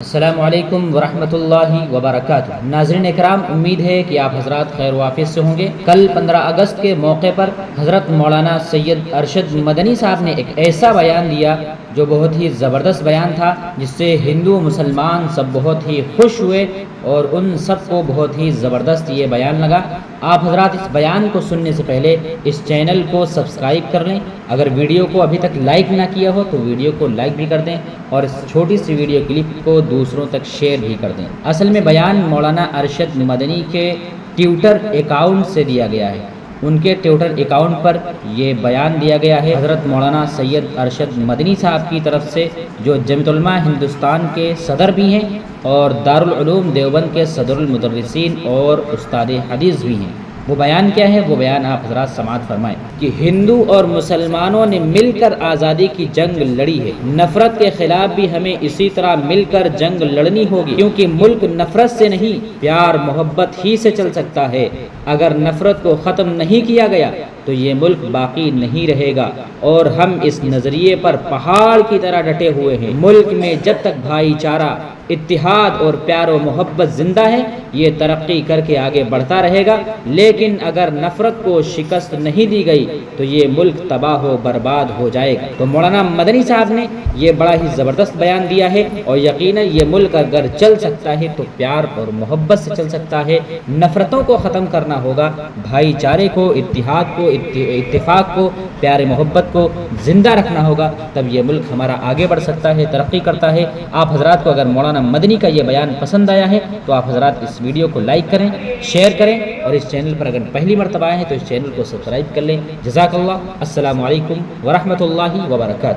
السلام علیکم ورحمۃ اللہ وبرکاتہ۔ ناظرین اکرام، امید ہے کہ آپ حضرات خیر و عافیت سے ہوں گے۔ کل 15 اگست کے موقع پر حضرت مولانا سید ارشد مدنی صاحب نے ایک ایسا بیان دیا جو بہت ہی زبردست بیان تھا، جس سے ہندو مسلمان سب بہت ہی خوش ہوئے اور ان سب کو بہت ہی زبردست یہ بیان لگا۔ آپ حضرات اس بیان کو سننے سے پہلے اس چینل کو سبسکرائب کر لیں، اگر ویڈیو کو ابھی تک لائک نہ کیا ہو تو ویڈیو کو لائک بھی کر دیں اور اس چھوٹی سی ویڈیو کلپ کو دوسروں تک شیئر بھی کر دیں۔ اصل میں بیان مولانا ارشد مدنی کے ٹویٹر اکاؤنٹ سے دیا گیا ہے، ان کے ٹویٹر اکاؤنٹ پر یہ بیان دیا گیا ہے حضرت مولانا سید ارشد مدنی صاحب کی طرف سے، جو جمعیت علماء ہندوستان کے صدر بھی ہیں اور دارالعلوم دیوبند کے صدر المدرسین اور استاد حدیث بھی ہیں۔ وہ بیان کیا ہے؟ وہ بیان آپ حضرات سماعت فرمائیں کہ ہندو اور مسلمانوں نے مل کر آزادی کی جنگ لڑی ہے، نفرت کے خلاف بھی ہمیں اسی طرح مل کر جنگ لڑنی ہوگی، کیونکہ ملک نفرت سے نہیں پیار محبت ہی سے چل سکتا ہے۔ اگر نفرت کو ختم نہیں کیا گیا تو یہ ملک باقی نہیں رہے گا، اور ہم اس نظریے پر پہاڑ کی طرح ڈٹے ہوئے ہیں۔ ملک میں جب تک بھائی چارہ، اتحاد اور پیار و محبت زندہ ہے، یہ ترقی کر کے آگے بڑھتا رہے گا، لیکن اگر نفرت کو شکست نہیں دی گئی تو یہ ملک تباہ و برباد ہو جائے گا۔ تو مولانا مدنی صاحب نے یہ بڑا ہی زبردست بیان دیا ہے، اور یقیناً یہ ملک اگر چل سکتا ہے تو پیار اور محبت سے چل سکتا ہے۔ نفرتوں کو ختم کرنا ہوگا، بھائی چارے کو، اتحاد کو، اتفاق کو، پیار محبت کو زندہ رکھنا ہوگا، تب یہ ملک ہمارا آگے بڑھ سکتا ہے، ترقی کرتا ہے۔ آپ حضرات کو اگر مولانا مدنی کا یہ بیان پسند آیا ہے تو آپ حضرات اس ویڈیو کو لائک کریں، شیئر کریں، اور اس چینل پر اگر پہلی مرتبہ آئے ہیں تو اس چینل کو سبسکرائب کر لیں۔ جزاک اللہ۔ السلام علیکم ورحمۃ اللہ وبرکاتہ۔